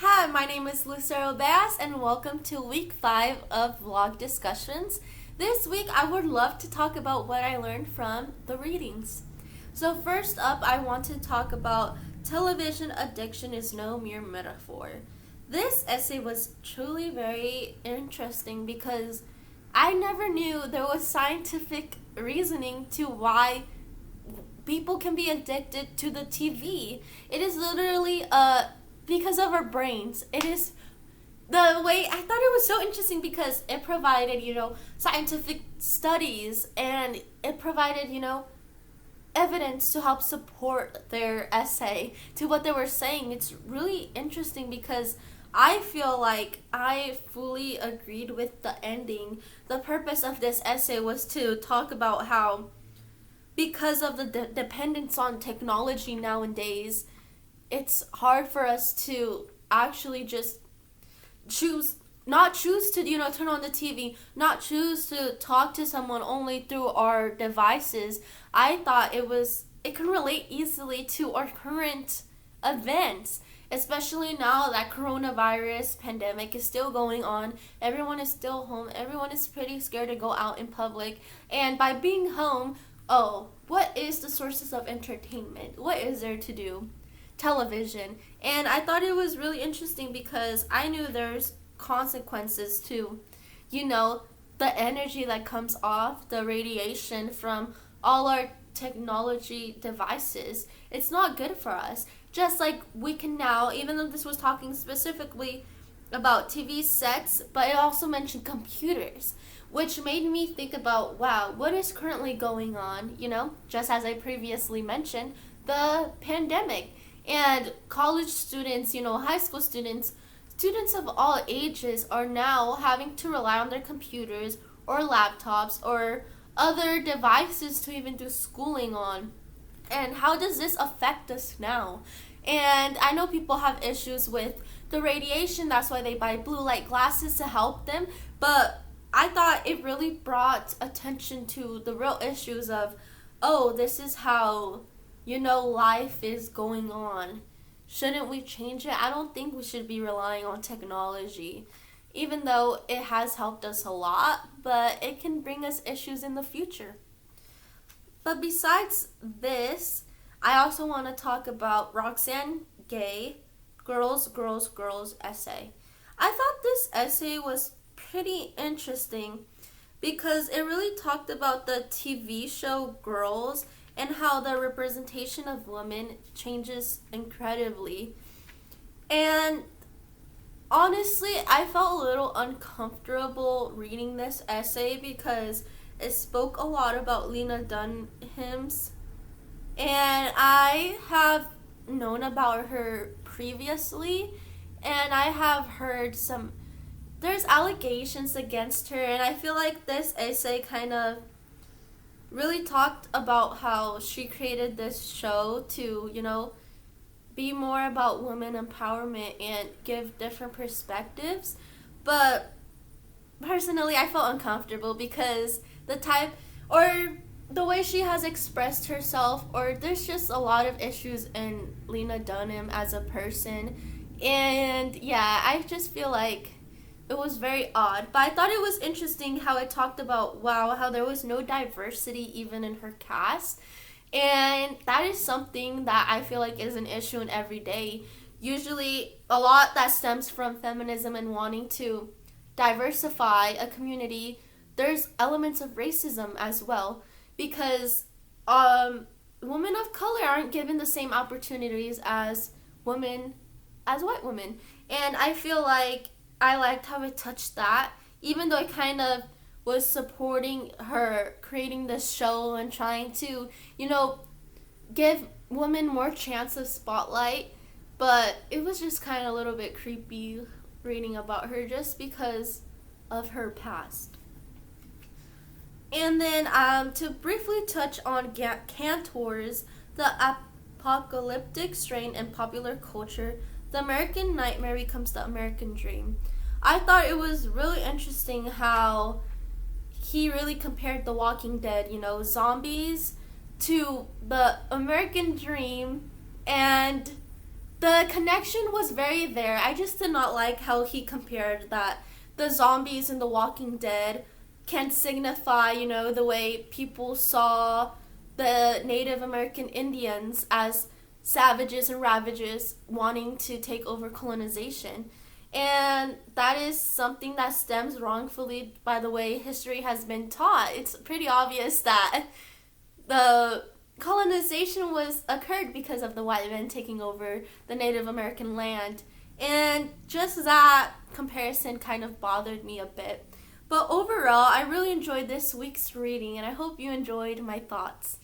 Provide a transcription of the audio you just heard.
Hi, my name is Lucero Bass, and welcome to week 5 of Vlog Discussions. This week, I would love to talk about what I learned from the readings. So, first up, I want to talk about television addiction is no mere metaphor. This essay was truly very interesting because I never knew there was scientific reasoning to why people can be addicted to the TV. It is literally because of our brains. It is the way I thought it was so interesting because it provided, scientific studies, and it provided, evidence to help support their essay to what they were saying. It's really interesting because I feel like I fully agreed with the ending. The purpose of this essay was to talk about how because of the dependence on technology nowadays, it's hard for us to actually just not choose to, turn on the TV, not choose to talk to someone only through our devices. I thought it can relate easily to our current events, especially now that coronavirus pandemic is still going on. Everyone is still home. Everyone is pretty scared to go out in public. And by being home, what is the sources of entertainment? What is there to do? Television. And I thought it was really interesting because I knew there's consequences to, the energy that comes off, the radiation from all our technology devices. It's not good for us. Just like we can now, even though this was talking specifically about TV sets, but it also mentioned computers, which made me think about, wow, what is currently going on, just as I previously mentioned, the pandemic. And college students, high school students, students of all ages are now having to rely on their computers or laptops or other devices to even do schooling on. And how does this affect us now? And I know people have issues with the radiation, that's why they buy blue light glasses to help them, but I thought it really brought attention to the real issues of, this is how, life is going on. Shouldn't we change it? I don't think we should be relying on technology, even though it has helped us a lot, but it can bring us issues in the future. But besides this, I also want to talk about Roxane Gay, Girls, Girls, Girls essay. I thought this essay was pretty interesting because it really talked about the TV show Girls and how the representation of women changes incredibly. And honestly, I felt a little uncomfortable reading this essay because it spoke a lot about Lena Dunham's, and I have known about her previously, and I have heard there's allegations against her, and I feel like this essay kind of really talked about how she created this show to, be more about women empowerment and give different perspectives. But personally, I felt uncomfortable because the way she has expressed herself, or there's just a lot of issues in Lena Dunham as a person. And yeah, I just feel like it was very odd. But I thought it was interesting how it talked about, how there was no diversity even in her cast. And that is something that I feel like is an issue in every day. Usually, a lot that stems from feminism and wanting to diversify a community, there's elements of racism as well. Because women of color aren't given the same opportunities as white women. And I feel like I liked how it touched that, even though it kind of was supporting her creating this show and trying to, give women more chance of spotlight. But it was just kind of a little bit creepy reading about her just because of her past. And then to briefly touch on Cantor's The Apocalyptic Strain in Popular Culture, The American Nightmare Becomes the American Dream. I thought it was really interesting how he really compared The Walking Dead, zombies, to the American dream, and the connection was very there. I just did not like how he compared that the zombies in The Walking Dead can signify, the way people saw the Native American Indians as savages and ravages wanting to take over colonization. And that is something that stems wrongfully by the way history has been taught. It's pretty obvious that the colonization was occurred because of the white men taking over the Native American land. And just that comparison kind of bothered me a bit. But overall, I really enjoyed this week's reading, and I hope you enjoyed my thoughts.